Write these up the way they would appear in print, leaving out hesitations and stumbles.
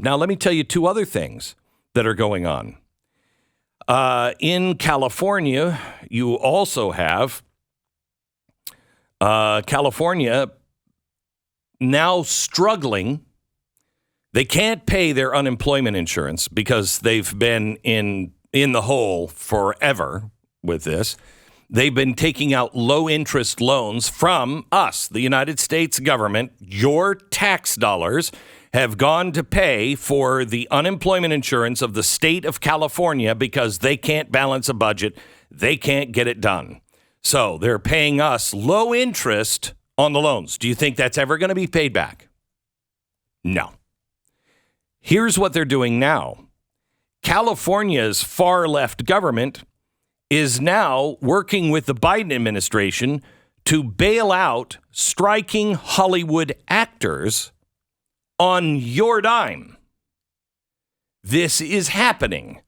Now, let me tell you two other things that are going on. In California, you also have California now struggling. They can't pay their unemployment insurance because they've been in the hole forever with this. They've been taking out low-interest loans from us, the United States government. Your tax dollars have gone to pay for the unemployment insurance of the state of California because they can't balance a budget. They can't get it done. So they're paying us low interest on the loans. Do you think that's ever going to be paid back? No. Here's what they're doing now. California's far left government is now working with the Biden administration to bail out striking Hollywood actors on your dime. This is happening.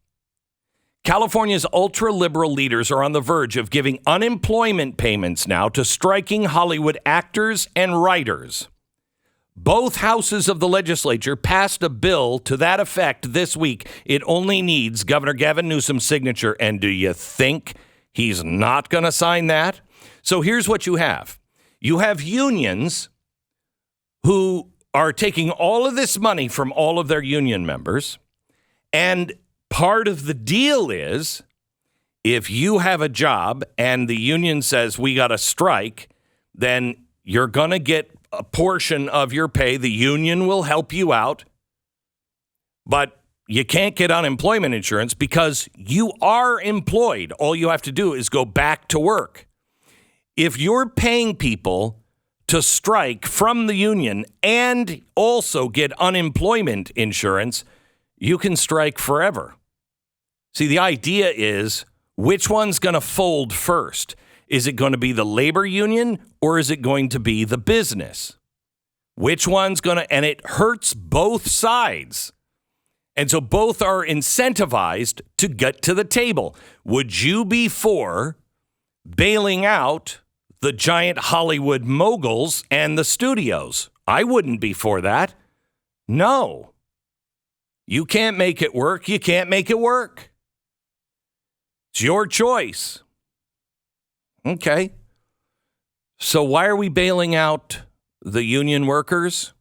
California's ultra-liberal leaders are on the verge of giving unemployment payments now to striking Hollywood actors and writers. Both houses of the legislature passed a bill to that effect this week. It only needs Governor Gavin Newsom's signature. And do you think he's not going to sign that? So here's what you have. You have unions who are taking all of this money from all of their union members. And part of the deal is if you have a job and the union says we got to strike, then you're going to get a portion of your pay. The union will help you out, but you can't get unemployment insurance because you are employed. All you have to do is go back to work. If you're paying people to strike from the union and also get unemployment insurance, you can strike forever. See, the idea is which one's going to fold first? Is it going to be the labor union or is it going to be the business? Which one's going to, and it hurts both sides. And so both are incentivized to get to the table. Would you be for bailing out the giant Hollywood moguls and the studios? I wouldn't be for that. No. You can't make it work. You can't make it work. It's your choice. Okay. So why are we bailing out the union workers?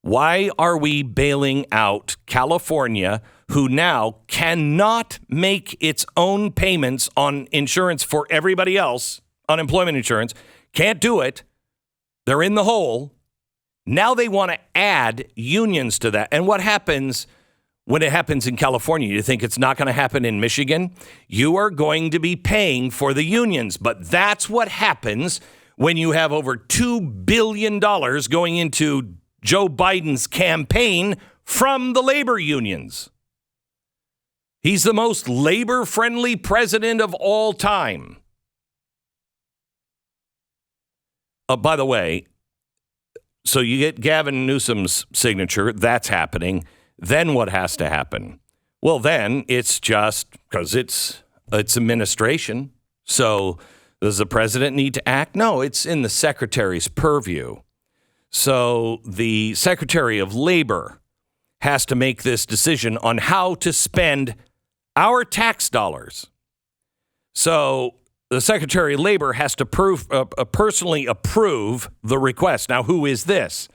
Why are we bailing out California, who now cannot make its own payments on insurance for everybody else, unemployment insurance, can't do it. They're in the hole. Now they want to add unions to that. And what happens when it happens in California? You think it's not going to happen in Michigan? You are going to be paying for the unions. But that's what happens when you have over $2 billion going into Joe Biden's campaign from the labor unions. He's the most labor-friendly president of all time. By the way, so you get Gavin Newsom's signature. That's happening. Then what has to happen? Well, then it's just because it's administration. So does the president need to act? No, it's in the secretary's purview. So the Secretary of Labor has to make this decision on how to spend our tax dollars. So the Secretary of Labor has to personally approve the request. Now, who is this?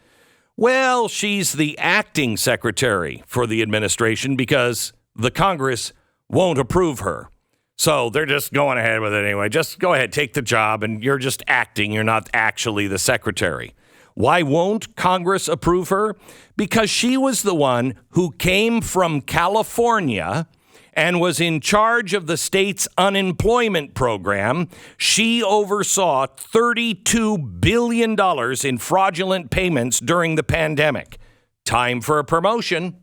Well, she's the acting secretary for the administration because the Congress won't approve her. So they're just going ahead with it anyway. Just go ahead, take the job, and you're just acting. You're not actually the secretary. Why won't Congress approve her? Because she was the one who came from California and was in charge of the state's unemployment program. She oversaw $32 billion in fraudulent payments during the pandemic. Time for a promotion.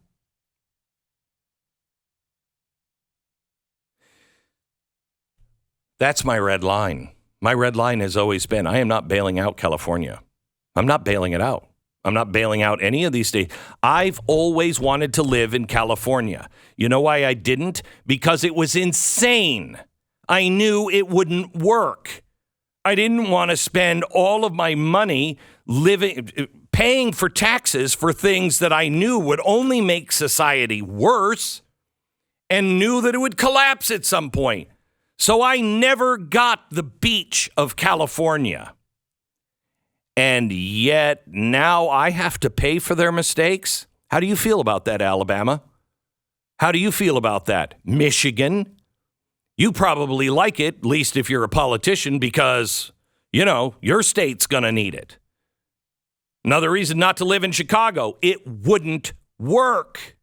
That's my red line. My red line has always been, I am not bailing out California. I'm not bailing it out. I'm not bailing out any of these states. I've always wanted to live in California. You know why I didn't? Because it was insane. I knew it wouldn't work. I didn't want to spend all of my money paying for taxes for things that I knew would only make society worse and knew that it would collapse at some point. So I never got the beach of California. And yet now I have to pay for their mistakes? How do you feel about that, Alabama? How do you feel about that, Michigan? You probably like it, at least if you're a politician, because, you know, your state's going to need it. Another reason not to live in Chicago, it wouldn't work.